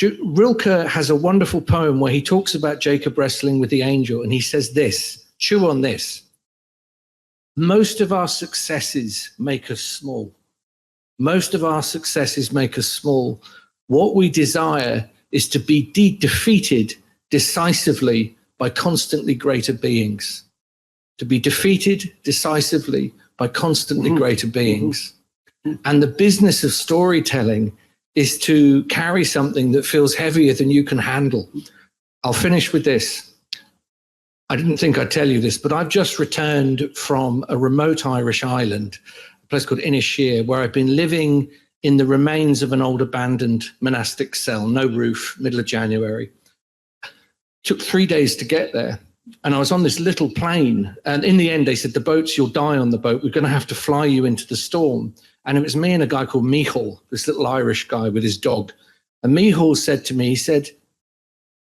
Rilke has a wonderful poem where he talks about Jacob wrestling with the angel, and he says this, chew on this. Most of our successes make us small. Most of our successes make us small. What we desire is to be defeated decisively by constantly greater beings. To be defeated decisively by constantly greater beings. And the business of storytelling is to carry something that feels heavier than you can handle. I'll finish with this. I didn't think I'd tell you this, but I've just returned from a remote Irish island, a place called Inisheer, where I've been living in the remains of an old abandoned monastic cell, no roof, middle of January. Took 3 days to get there. And I was on this little plane. And in the end, they said, the boats, you'll die on the boat. We're going to have to fly you into the storm. And it was me and a guy called Michal, this little Irish guy with his dog. And Michal said to me, he said,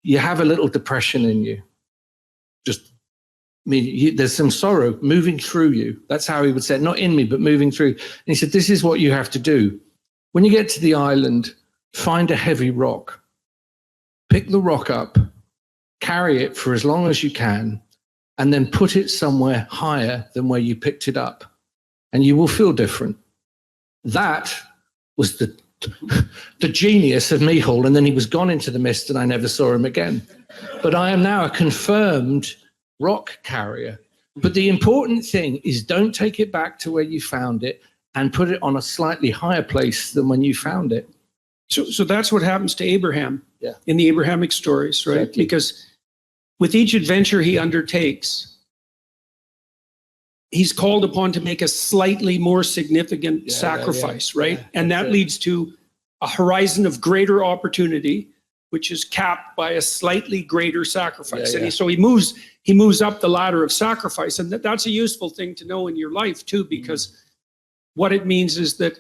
you have a little depression in you. There's some sorrow moving through you. That's how he would say it, not in me, but moving through. And he said, this is what you have to do. When you get to the island, find a heavy rock, pick the rock up, carry it for as long as you can, and then put it somewhere higher than where you picked it up. And you will feel different. That was the genius of Michal, and then he was gone into the mist and I never saw him again. But I am now a confirmed rock carrier. But the important thing is don't take it back to where you found it and put it on a slightly higher place than when you found it. So that's what happens to Abraham in the Abrahamic stories, right? Exactly. Because with each adventure he undertakes, he's called upon to make a slightly more significant sacrifice, right? Yeah, and that leads to a horizon of greater opportunity, which is capped by a slightly greater sacrifice. And so he moves up the ladder of sacrifice. And that's a useful thing to know in your life too, because what it means is that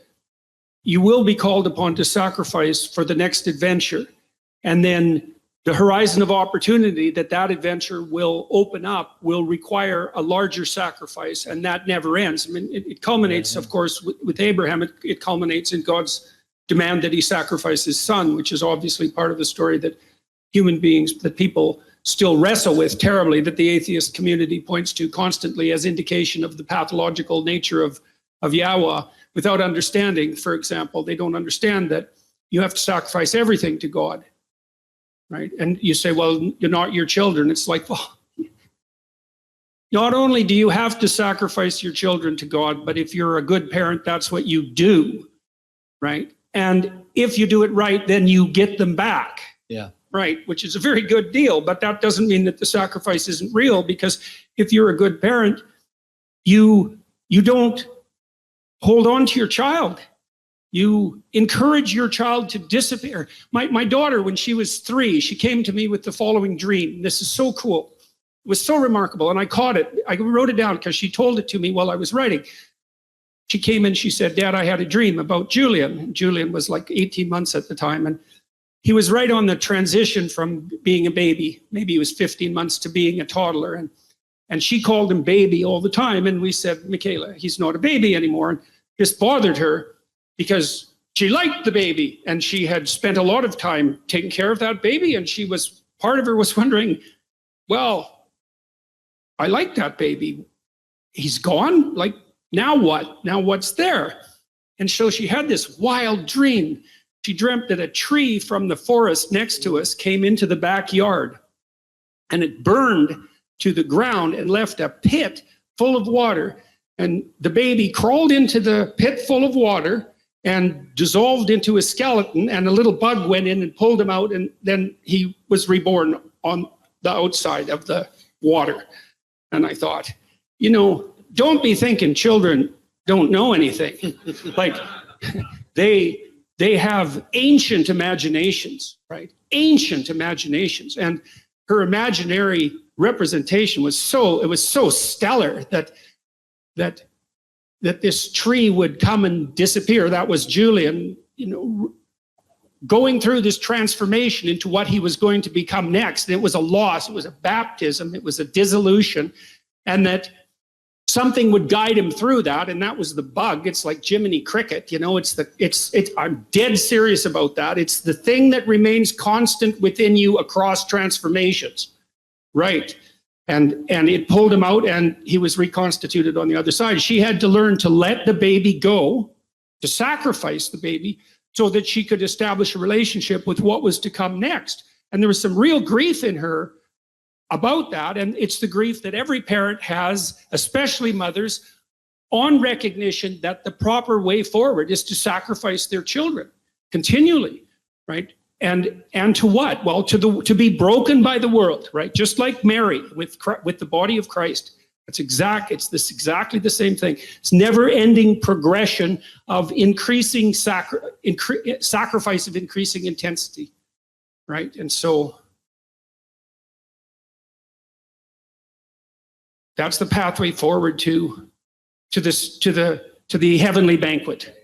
you will be called upon to sacrifice for the next adventure. And then the horizon of opportunity that adventure will open up will require a larger sacrifice, and that never ends. I mean, it culminates, of course, with Abraham, it culminates in God's demand that he sacrifice his son, which is obviously part of the story that that people still wrestle with terribly, that the atheist community points to constantly as indication of the pathological nature of Yahweh, without understanding, for example, they don't understand that you have to sacrifice everything to God. Right? And you say, well, you're not your children. It's like, well, not only do you have to sacrifice your children to God, but if you're a good parent, that's what you do, right? And if you do it right, then you get them back. Yeah. Right, which is a very good deal, but that doesn't mean that the sacrifice isn't real, because if you're a good parent, you don't hold on to your child. You encourage your child to disappear. My daughter, when she was 3, she came to me with the following dream. This is so cool. It was so remarkable, and I caught it. I wrote it down because she told it to me while I was writing. She came in, she said, Dad, I had a dream about Julian. Julian was like 18 months at the time, and he was right on the transition from being a baby. Maybe he was 15 months to being a toddler, and she called him baby all the time, and we said, Michaela, he's not a baby anymore. And this bothered her, because she liked the baby and she had spent a lot of time taking care of that baby. And part of her was wondering, well, I like that baby. He's gone. Like, now what? Now what's there? And so she had this wild dream. She dreamt that a tree from the forest next to us came into the backyard, and it burned to the ground and left a pit full of water. And the baby crawled into the pit full of water and dissolved into a skeleton, and a little bug went in and pulled him out, and then he was reborn on the outside of the water. And I thought, don't be thinking children don't know anything. Like, they have ancient imaginations, right? Ancient imaginations. And her imaginary representation was so stellar that this tree would come and disappear. That was Julian, going through this transformation into what he was going to become next. And it was a loss, it was a baptism, it was a dissolution. And that something would guide him through that, and that was the bug. It's like Jiminy Cricket, you know. I'm dead serious about that. It's the thing that remains constant within you across transformations, right? And it pulled him out, and he was reconstituted on the other side. She had to learn to let the baby go, to sacrifice the baby, so that she could establish a relationship with what was to come next. And there was some real grief in her about that, and it's the grief that every parent has, especially mothers, on recognition that the proper way forward is to sacrifice their children continually, right? And to what? Well, to be broken by the world, right? Just like Mary with the body of Christ. It's exactly the same thing. It's never-ending progression of increasing sacrifice of increasing intensity, right? And so that's the pathway forward to the heavenly banquet.